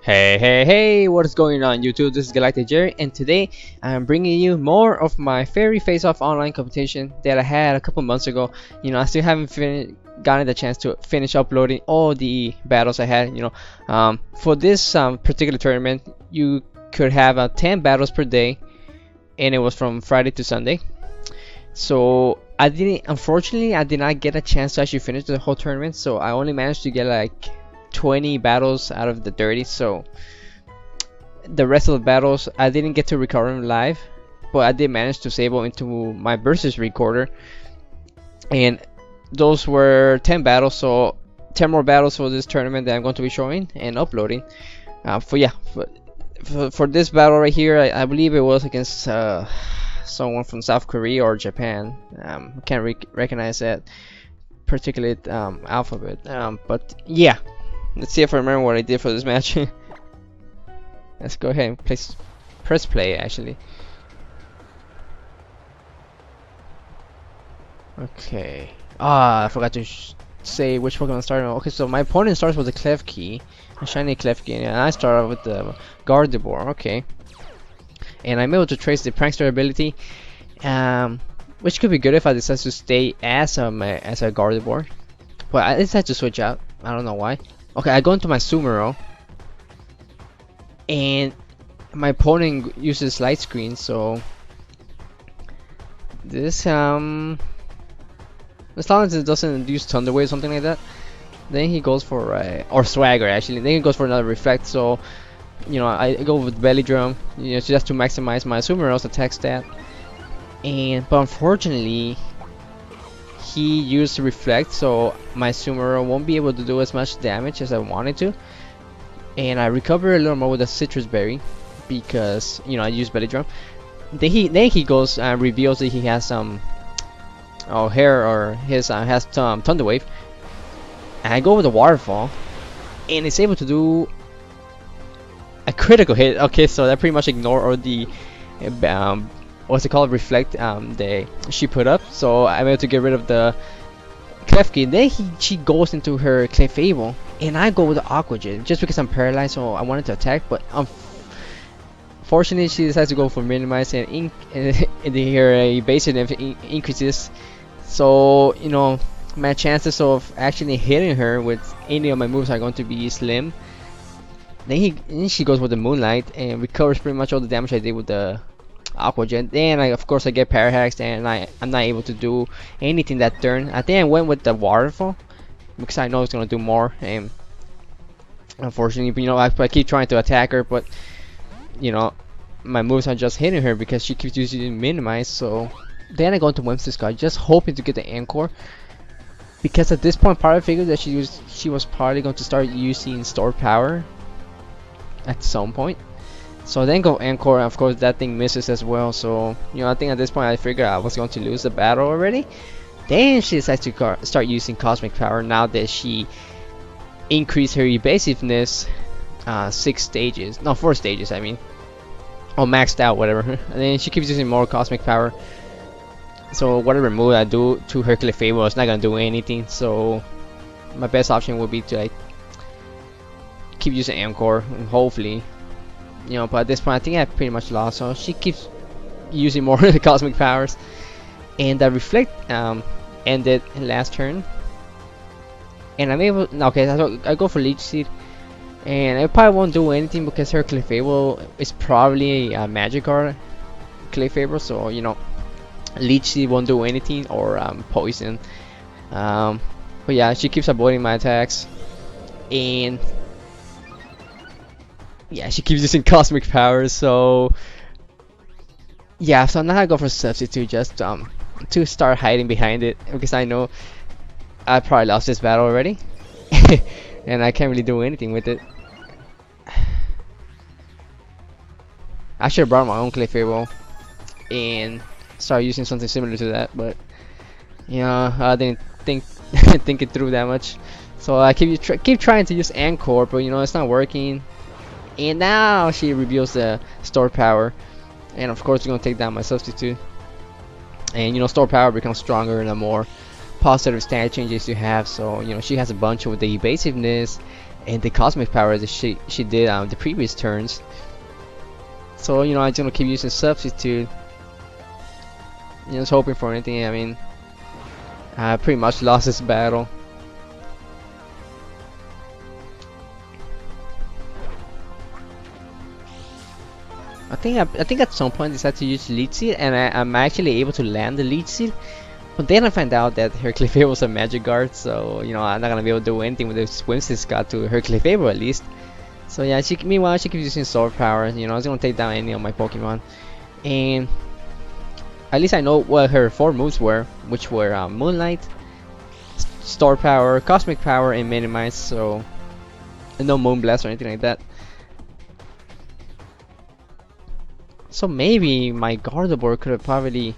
Hey, what is going on YouTube? This is Galactic Jerry, and today I'm bringing you more of my Fairy Face-Off online competition that I had a couple months ago. I still haven't gotten the chance to finish uploading all the battles I had. For this particular tournament, you could have 10 battles per day, and it was from Friday to Sunday. So unfortunately, I did not get a chance to actually finish the whole tournament, so I only managed to get like 20 battles out of the 30. So the rest of the battles I didn't get to record them live, but I did manage to save them into my versus recorder, and those were 10 battles, so 10 more battles for this tournament that I'm going to be showing and uploading. For this battle right here, I believe it was against someone from South Korea or Japan. I can't recognize that particular alphabet, but yeah. Let's see if I remember what I did for this match. Let's go ahead and press play actually. Okay. I forgot to say which Pokemon started. Okay, so my opponent starts with the Klefki, a shiny Klefki, and I start off with the Gardevoir. Okay. And I'm able to trace the Prankster ability, which could be good if I decide to stay as a Gardevoir. But I decided to switch out. I don't know why. Okay, I go into my Sumero, and my opponent uses light screen, so this as long as it doesn't use Thunder Wave or something like that, then he goes for or Swagger actually. Then he goes for another Reflect. So I go with Belly Drum, just to maximize my Sumero's attack stat. But unfortunately, he used Reflect, so my Sumero won't be able to do as much damage as I wanted to, and I recover a little more with a Citrus Berry because I used Belly Drum. Then he goes and reveals that he has some has Thunder Wave, and I go with the Waterfall, and it's able to do a critical hit. Okay, so that pretty much ignore all the what's it called, Reflect that she put up, so I'm able to get rid of the Klefki. Then she goes into her Clefable, and I go with the Aqua Jet just because I'm paralyzed, so I wanted to attack, but unfortunately she decides to go for Minimize, and her evasiveness increases, so my chances of actually hitting her with any of my moves are going to be slim. Then she goes with the Moonlight and recovers pretty much all the damage I did with the Aqua Jet. Then of course I get Parahaxed, and I'm not able to do anything that turn. I think I went with the Waterfall because I know it's gonna do more, and unfortunately, I keep trying to attack her, but my moves are just hitting her because she keeps using Minimize. So then I go into Whimsicott, just hoping to get the Encore, because at this point probably figured that she was probably going to start using Store Power at some point. So then go Encore, and of course that thing misses as well. So I think at this point I figured I was going to lose the battle already. Then she decides to start using Cosmic Power now that she increased her evasiveness 4 stages I mean, or maxed out, whatever. And then she keeps using more Cosmic Power, so whatever move I do to her Clefable is not gonna do anything. So my best option would be to keep using Encore, and hopefully but at this point I think I pretty much lost. So she keeps using more of the Cosmic Powers, and the Reflect ended last turn, and I'm able. Okay, so I go for Leech Seed, and I probably won't do anything because her Clefable is probably a Magikarp Clefable, so Leech Seed won't do anything, or Poison. But yeah, she keeps avoiding my attacks, and yeah, she keeps using Cosmic Powers. So yeah, so now I go for Substitute just to start hiding behind it, because I know I probably lost this battle already and I can't really do anything with it. I should have brought my own Clefable and start using something similar to that, but I didn't think it through that much. So I keep trying to use Encore, but it's not working. And now she reveals the Store Power, and of course it's gonna take down my Substitute. And Store Power becomes stronger and the more positive stat changes you have. So she has a bunch with the evasiveness and the cosmic power that she did on the previous turns. So you know, I'm gonna keep using substitute. You know, just hoping for anything. I mean, I pretty much lost this battle. I think at some point I decided to use Leech Seed, and I'm actually able to land the Leech Seed. But then I find out that her Clefable was a Magic Guard, so you know, I'm not gonna be able to do anything with this Whimsicott to her Clefable at least. So yeah, meanwhile she keeps using Sword Power. You know, I was gonna take down any of my Pokemon, and at least I know what her 4 moves were, which were Moonlight, Sword Power, Cosmic Power, and Minimize. So no Moonblast or anything like that. So maybe my Gardevoir could have probably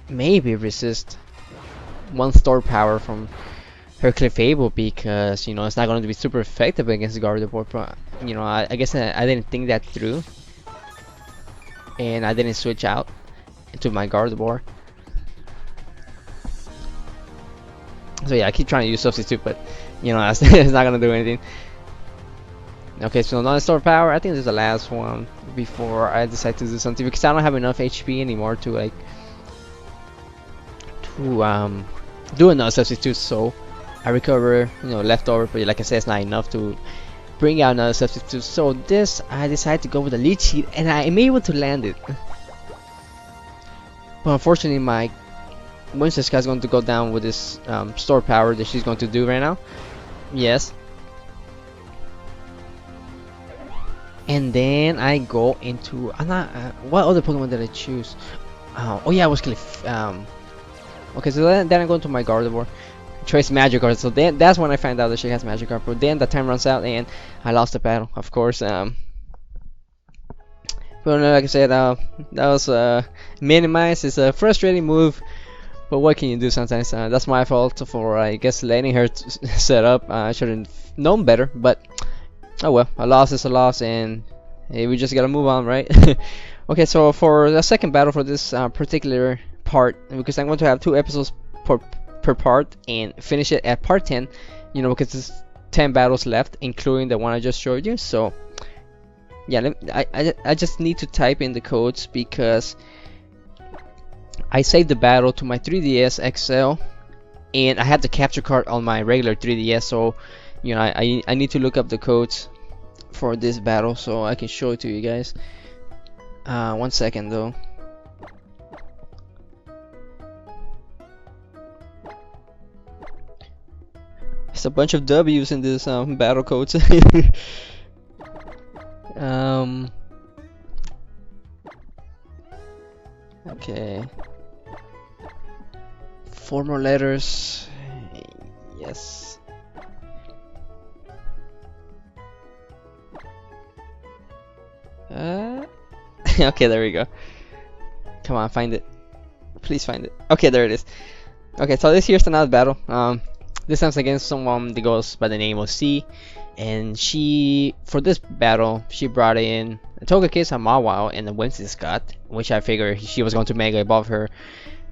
resist one Sword Power from her Clefable, because you know it's not going to be super effective against Gardevoir. But you know, I guess I didn't think that through, and I didn't switch out into my Gardevoir. So yeah, I keep trying to use substitute, but you know, it's not gonna do anything. Okay, so another Sword Power. I think this is the last one before I decide to do something, because I don't have enough HP anymore to like do another substitute. So I recover, you know, leftover, but like I said, it's not enough to bring out another substitute. So this, I decided to go with the Leech Seed, and I am able to land it. But unfortunately, my Whimsicott is going to go down with this Sword Power that she's going to do right now. Yes. And then I go into what other Pokemon did I choose? Oh yeah, I was okay, so then I go into my Gardevoir, choice Magikarp. So then that's when I find out that she has Magikarp. But then the time runs out and I lost the battle, of course. But like I said, that was Minimize. It's a frustrating move, but what can you do sometimes? That's my fault for, I guess, letting her set up. I should have known better, but oh well, a loss is a loss, and hey, we just gotta move on, right? Okay, so for the second battle for this particular part, because I'm going to have 2 episodes per part and finish it at part 10, you know, because there's 10 battles left, including the one I just showed you. So yeah, I just need to type in the codes, because I saved the battle to my 3DS XL, and I had the capture card on my regular 3DS. So you know, I need to look up the codes for this battle so I can show it to you guys. 1 second though. It's a bunch of W's in this battle codes. Okay. 4 more letters. Yes. Okay, there we go. Come on, find it. Please find it. Okay, there it is. Okay, so this here's another battle. This time's against someone that goes by the name of C, and for this battle, she brought in a Togekiss, a Mawile, and a Whimsicott, which I figured she was going to Mega Evolve her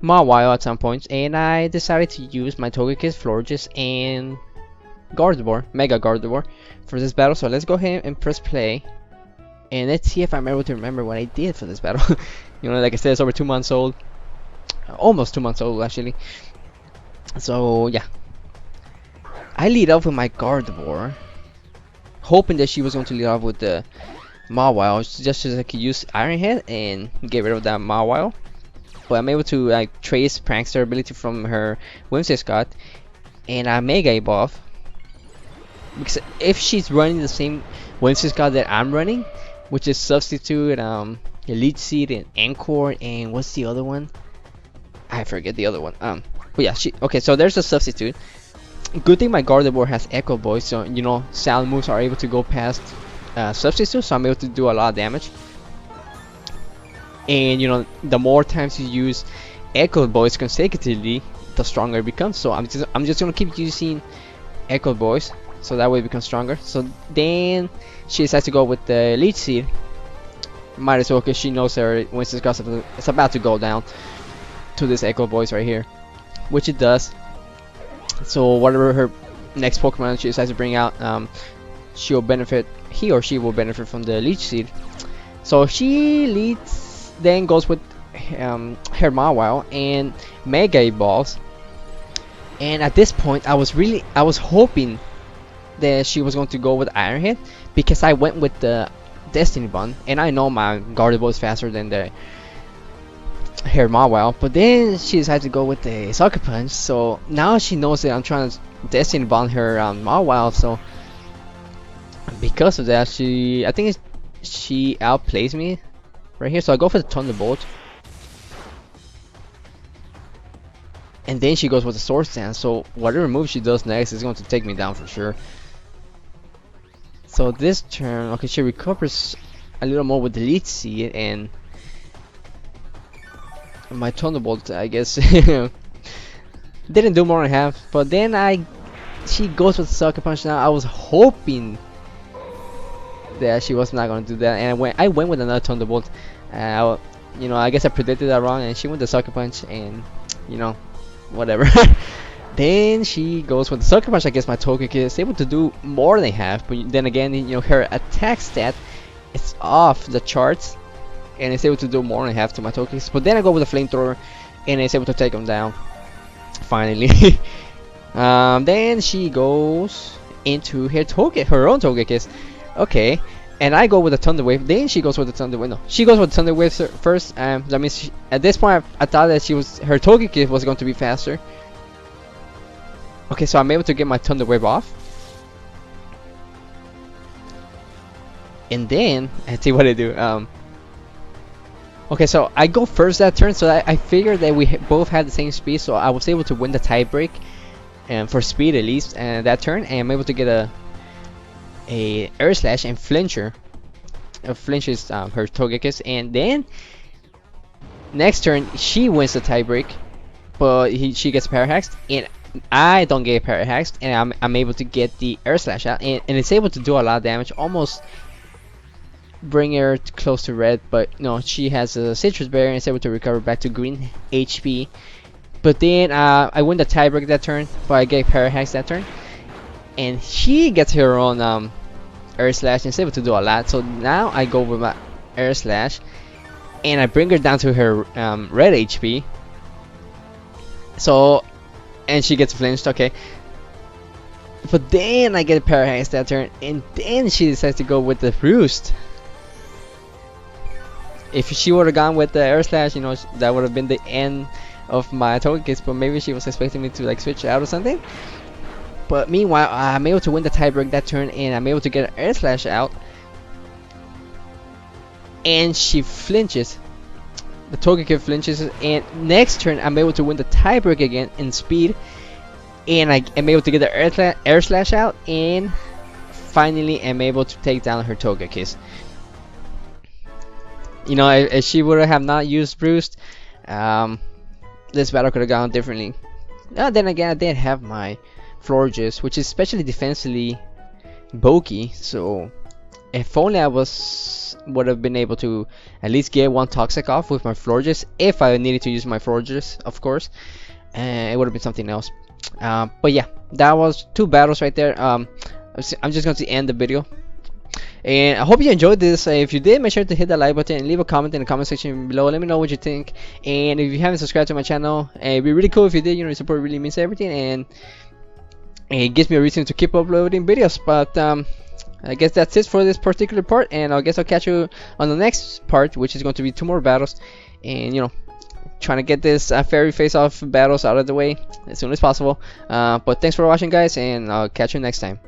Mawile at some point, and I decided to use my Togekiss, Florges, and Gardevoir, Mega Gardevoir, for this battle. So let's go ahead and press play. And let's see if I'm able to remember what I did for this battle. You know, like I said, it's over 2 months old. Almost 2 months old, actually. So, yeah. I lead off with my Gardevoir, hoping that she was going to lead off with the Mawile, just so I could use Iron Head and get rid of that Mawile. But I'm able to like trace Prankster ability from her Whimsicott, and I Mega Evolve. Because if she's running the same Whimsicott that I'm running, which is Substitute, Leech Seed, and Encore, and what's the other one? I forget the other one. But yeah, okay, so there's a Substitute. Good thing my Gardevoir has Echo Voice, so you know, sound moves are able to go past Substitute, so I'm able to do a lot of damage. And you know, the more times you use Echo Voice consecutively, the stronger it becomes. So I'm just gonna keep using Echo Voice, so that way it becomes stronger. So then she decides to go with the Leech Seed. Might as well, because she knows her Whimsicott is about to go down to this Echo Voice right here, which it does. So whatever her next Pokemon she decides to bring out, he or she will benefit from the Leech Seed. So she leads, then goes with her Mawile and Mega Evolves. And at this point, I was hoping that she was going to go with Iron Head, because I went with the Destiny Bond, and I know my Gardevoir is faster than the her Mawile, but then she decided to go with the Sucker Punch. So now she knows that I'm trying to Destiny Bond her Mawile. So because of that, I think she outplays me right here. So I go for the Thunderbolt, and then she goes with the Sword Stance. So whatever move she does next is going to take me down for sure. So this turn, okay, she recovers a little more with the Leech Seed, and my Thunderbolt, I guess, didn't do more than half. But then she goes with Sucker Punch. Now I was hoping that she was not going to do that, and I went with another Thunderbolt. You know, I guess I predicted that wrong, and she went the Sucker Punch, and you know, whatever. Then she goes with the Sucker Punch. I guess my Togekiss is able to do more than half, but then again, you know, her attack stat is off the charts, and it's able to do more than half to my Togekiss. But then I go with the Flamethrower, and it's able to take him down finally. Then she goes into her own Togekiss. Okay, and I go with the Thunder Wave. Then she goes with the Thunder Wave. No, she goes with the Thunder Wave first. That means at this point I thought that her Togekiss was going to be faster. Okay, so I'm able to get my Thunder Wave off, and then let's see what I do. Okay, so I go first that turn, so I figured that we both had the same speed, so I was able to win the tiebreak, and for speed at least, and that turn, and I'm able to get a Air Slash and Flincher. Flinches her Togekiss, and then next turn she wins the tiebreak, but she gets Parahaxed, and I don't get Parahaxed, and I'm able to get the Air Slash out, and it's able to do a lot of damage, almost bring her close to red, but no, she has a Citrus Berry and is able to recover back to green HP. But then I win the tiebreak that turn, but I get Parahaxed that turn, and she gets her own Air Slash and is able to do a lot. So now I go with my Air Slash, and I bring her down to her red HP. So, and she gets flinched, okay. But then I get Parahaxed that turn, and then she decides to go with the Roost. If she would have gone with the Air Slash, you know, that would have been the end of my Togekiss, but maybe she was expecting me to like switch out or something. But meanwhile, I'm able to win the tiebreak that turn, and I'm able to get an Air Slash out, and she flinches. The Togekiss flinches, and next turn I'm able to win the tiebreak again in speed, and I am able to get the Air Slash out, and finally am able to take down her Togekiss. You know, if she would have not used Roost, this battle could have gone differently. Then again, I did have my Florges, which is especially defensively bulky, so if only I would have been able to at least get one Toxic off with my Florges, if I needed to use my Florges, of course, it would have been something else. But yeah, that was 2 battles right there. I'm just going to end the video, and I hope you enjoyed this. If you did, make sure to hit that like button and leave a comment in the comment section below. Let me know what you think, and if you haven't subscribed to my channel, it'd be really cool if you did. You know, your support really means everything, and it gives me a reason to keep uploading videos. But I guess that's it for this particular part, and I guess I'll catch you on the next part, which is going to be 2 more battles, and you know, trying to get this fairy face-off battles out of the way as soon as possible. But thanks for watching, guys, and I'll catch you next time.